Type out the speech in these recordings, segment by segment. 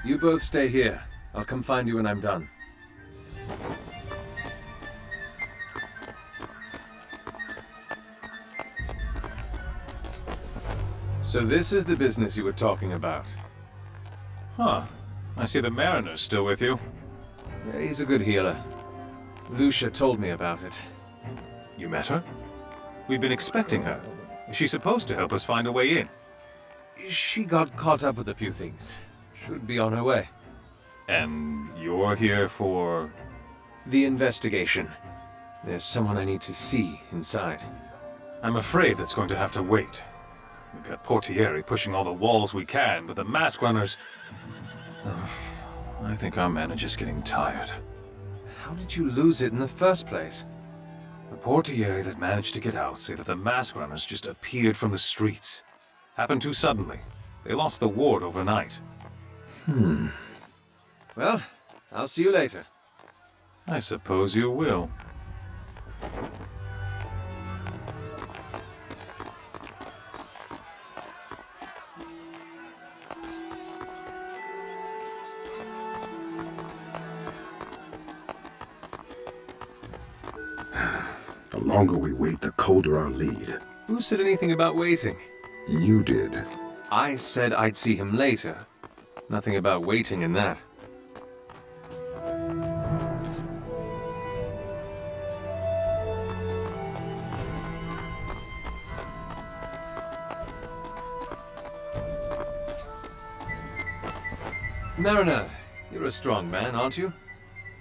You both stay here. I'll come find you when I'm done. So this is the business you were talking about. Huh. I see the Mariner's still with you. Yeah, he's a good healer. Lucia told me about it. You met her? We've been expecting her. Is she supposed to help us find a way in? She got caught up with a few things. Should be on her way. And you're here for... The investigation. There's someone I need to see inside. I'm afraid that's going to have to wait. We've got Portieri pushing all the walls we can, but the mask runners... I think our men are just getting tired. How did you lose it in the first place? The Portieri that managed to get out say that the mask runners just appeared from the streets. Happened too suddenly. They lost the ward overnight. Well, I'll see you later. I suppose you will. The longer we wait, the colder our lead. Who said anything about waiting? You did. I said I'd see him later. Nothing about waiting in that. Mariner, you're a strong man, aren't you?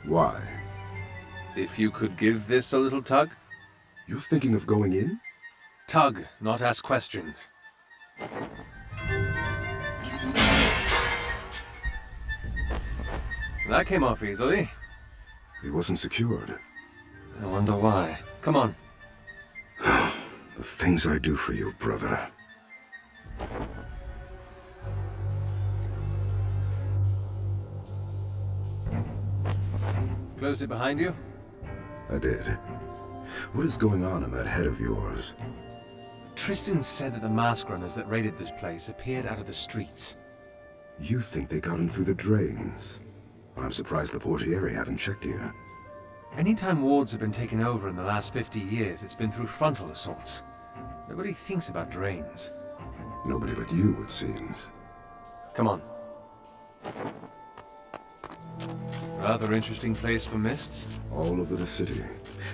Why? If you could give this a little tug? You're thinking of going in? Tug, not ask questions. That came off easily. It wasn't secured. I wonder why. Come on. The things I do for you, brother. Closed it behind you? I did. What is going on in that head of yours? Tristan said that the mask runners that raided this place appeared out of the streets. You think they got in through the drains? I'm surprised the Portieri haven't checked here. Anytime wards have been taken over in the last 50 years, it's been through frontal assaults. Nobody thinks about drains. Nobody but you, it seems. Come on. Rather interesting place for mists. All over the city.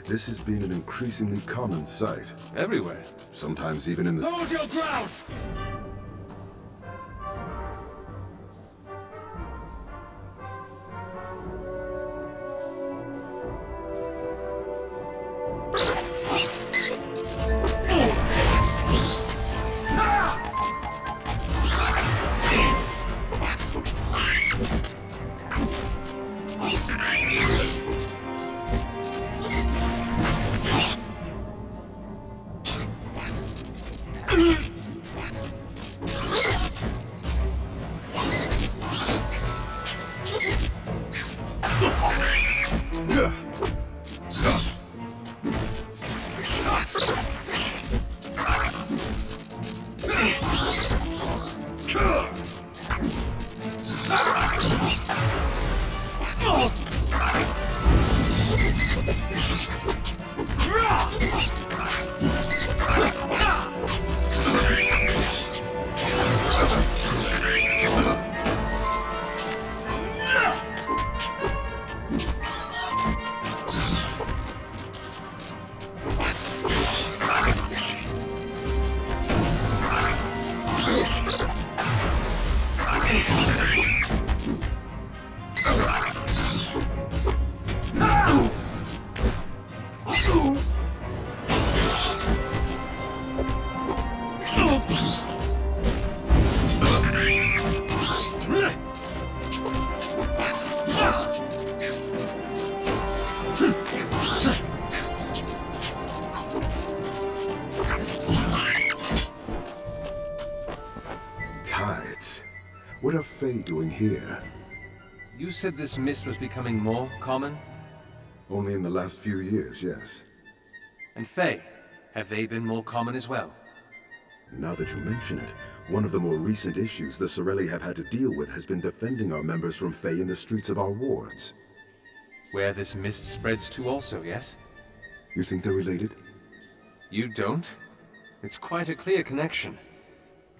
This has been an increasingly common sight. Everywhere. Sometimes even in the... Hold your ground! Tides. What are Fae doing here? You said this mist was becoming more common? Only in the last few years, yes. And Fae, have they been more common as well? Now that you mention it, One of the more recent issues the Sorelli have had to deal with has been defending our members from Fae in the streets of our wards. Where this mist spreads to also, yes? You think they're related? You don't? It's quite a clear connection.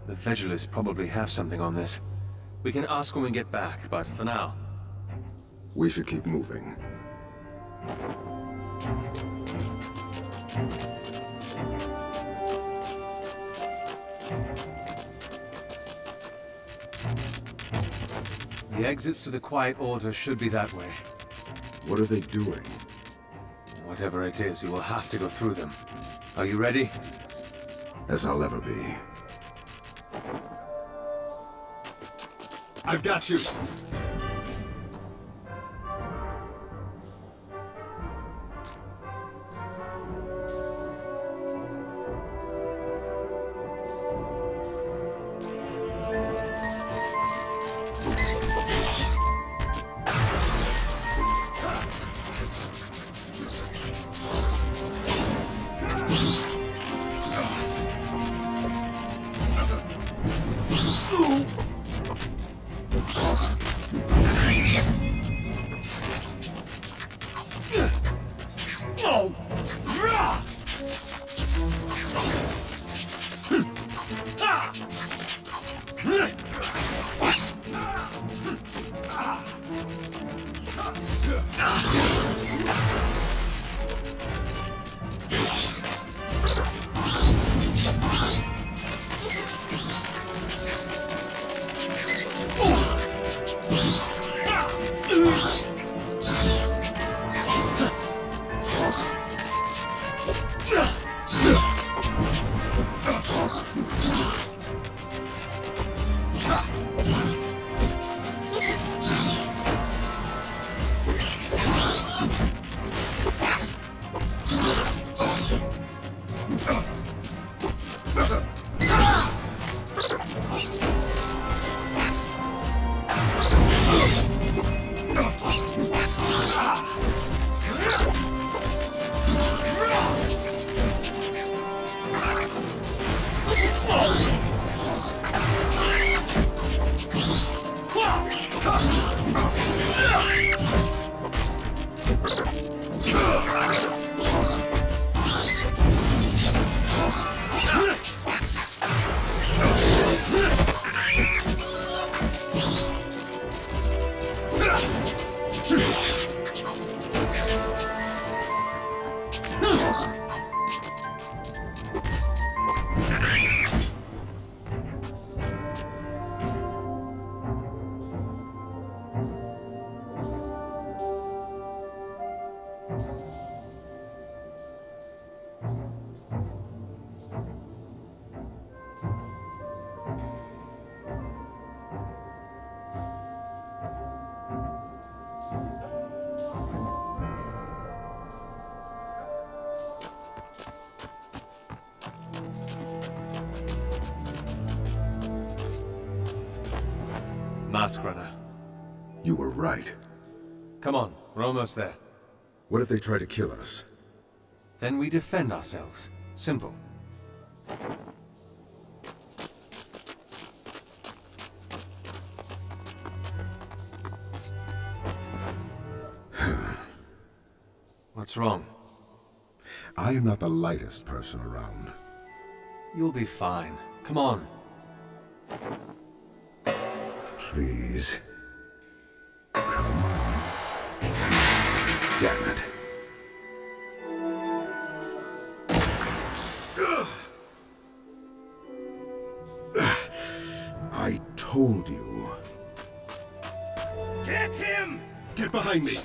The Vegelus probably have something on this. We can ask when we get back, but for now... We should keep moving. The exits to the Quiet Order should be that way. What are they doing? Whatever it is, we will have to go through them. Are you ready? As I'll ever be. I've got you! Masquerada. You were right. Come on, we're almost there. What if they try to kill us? Then we defend ourselves. Simple. What's wrong? I am not the lightest person around. You'll be fine. Come on. Please. Come on. Damn it. I told you. Get him! Get behind me!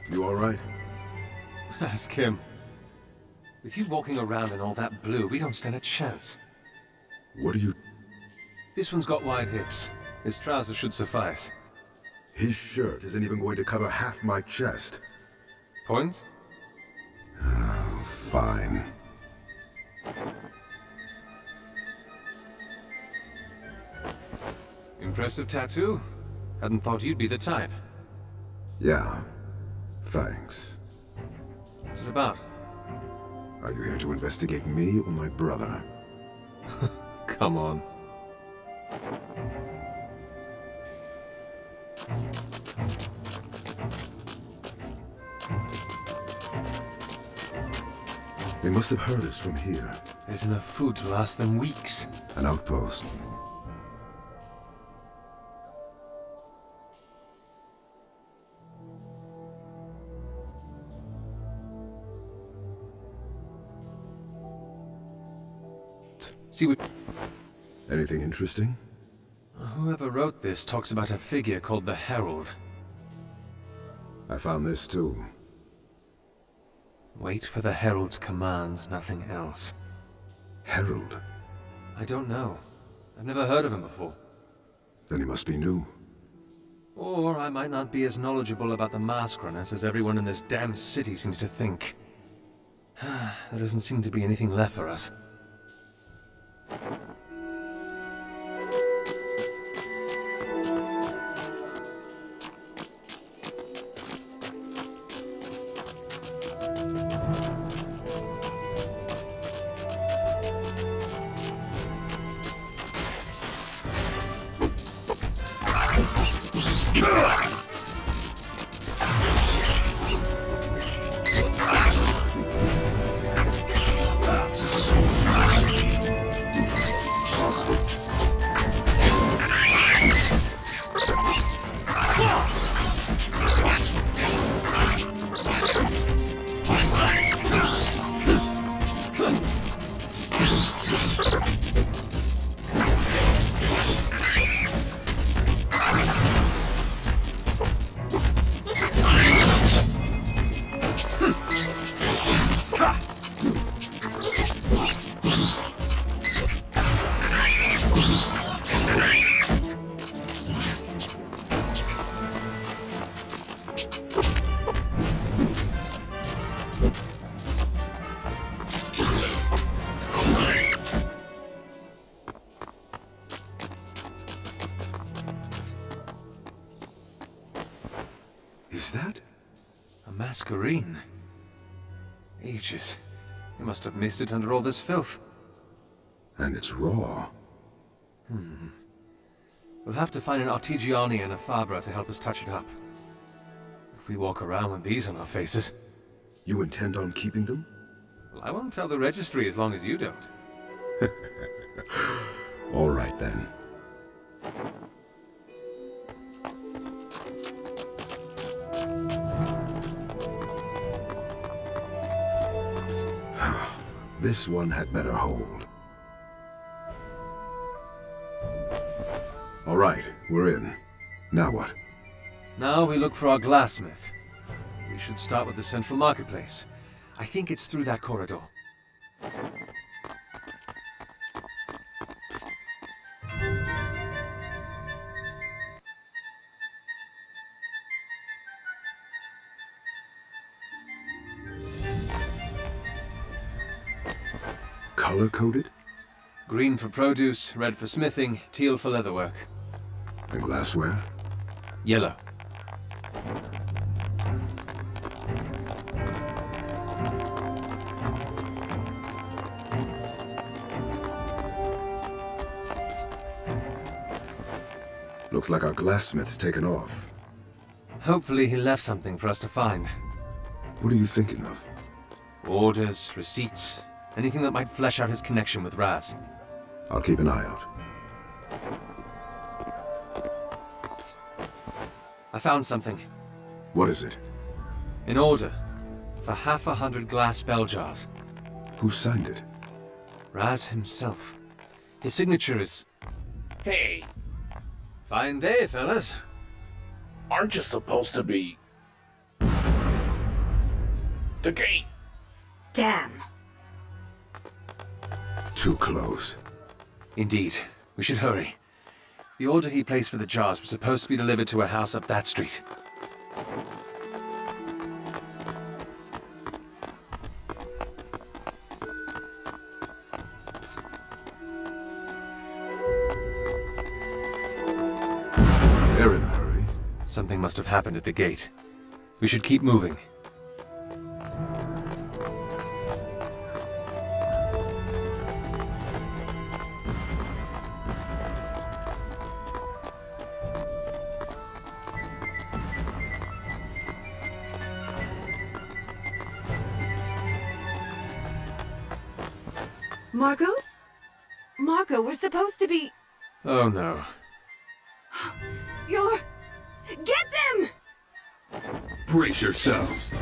You all right? Ask him. With you walking around in all that blue, we don't stand a chance. What are you... This one's got wide hips. His trousers should suffice. His shirt isn't even going to cover half my chest. Point? Fine. Impressive tattoo. Hadn't thought you'd be the type. Yeah. Thanks. What's it about? Are you here to investigate me or my brother? Come on. They must have heard us from here. There's enough food to last them weeks. An outpost. See what... Anything interesting? Whoever wrote this talks about a figure called the Herald. I found this too. Wait for the Herald's command, nothing else. Herald? I don't know. I've never heard of him before. Then he must be new. Or I might not be as knowledgeable about the Masquerada as everyone in this damn city seems to think. There doesn't seem to be anything left for us. Is that? A masquerade. Ages. You must have missed it under all this filth. And it's raw. We'll have to find an Artigiani and a Fabra to help us touch it up. If we walk around with these on our faces... You intend on keeping them? Well, I won't tell the registry as long as you don't. All right then. This one had better hold. All right, we're in. Now what? Now we look for our glassmith. We should start with the central marketplace. I think it's through that corridor. Color-coded? Green for produce, red for smithing, teal for leatherwork. And glassware? Yellow. Looks like our glassmith's taken off. Hopefully he left something for us to find. What are you thinking of? Orders, receipts, anything that might flesh out his connection with Raz. I'll keep an eye out. I found something. What is it? An order for 100 glass bell jars. Who signed it? Raz himself. His signature is... Hey, Fine day, fellas. aren't you supposed to be... The gate? Damn. Too close. Indeed. We should hurry. The order he placed for the jars was supposed to be delivered to a house up that street. They're in a hurry. Something must have happened at the gate. We should keep moving. Margot? Margot, we're supposed to be... Oh no. You're... Get them! Brace yourselves.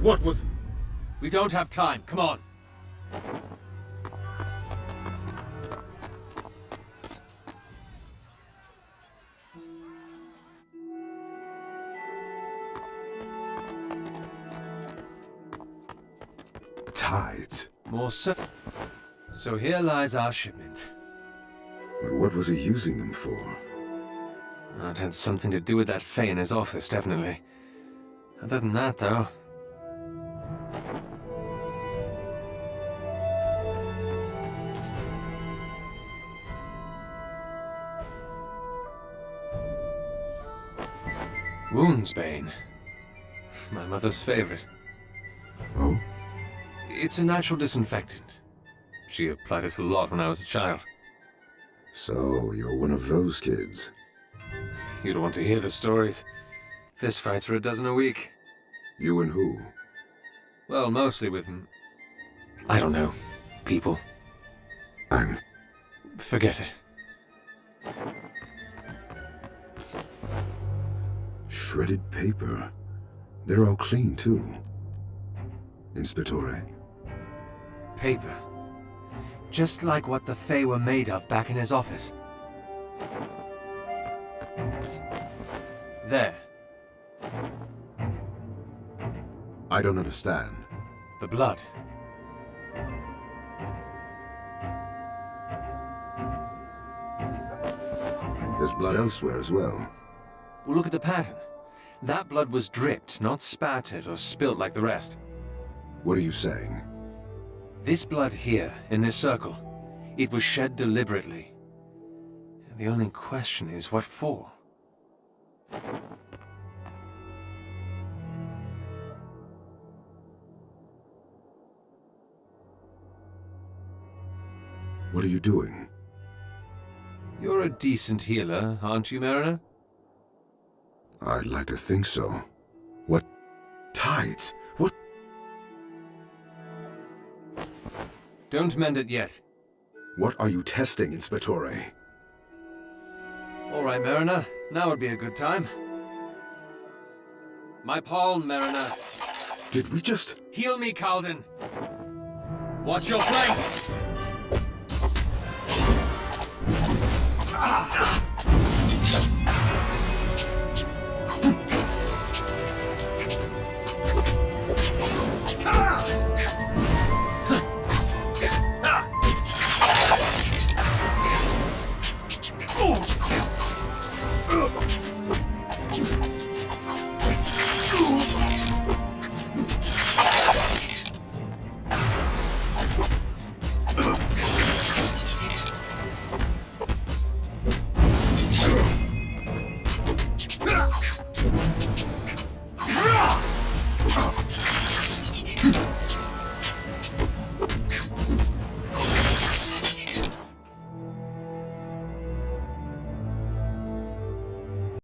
What was... We don't have time. Come on. Tides. More so. So here lies our shipment. But what was he using them for? That had something to do with that Faye in his office, definitely. Other than that, though... Woundsbane. My mother's favorite. Oh? It's a natural disinfectant. She applied it a lot when I was a child. So, you're one of those kids. You don't want to hear the stories. Fist fights are a dozen a week. You and who? Well, mostly with... I don't know. People. I'm... Forget it. Shredded paper. They're all clean, too. Inspectore? Paper. Just like what the Fae were made of back in his office. There. I don't understand. The blood. There's blood elsewhere as well. Well, look at the pattern. That blood was dripped, not spattered or spilt like the rest. What are you saying? This blood here, in this circle, it was shed deliberately. And the only question is, what for? What are you doing? You're a decent healer, aren't you, Mariner? I'd like to think so. What tides? What? Don't mend it yet. What are you testing, Inspectore? All right, Mariner. Now would be a good time. My palm, Mariner. Did we just... Heal me, Calden. Watch your flanks!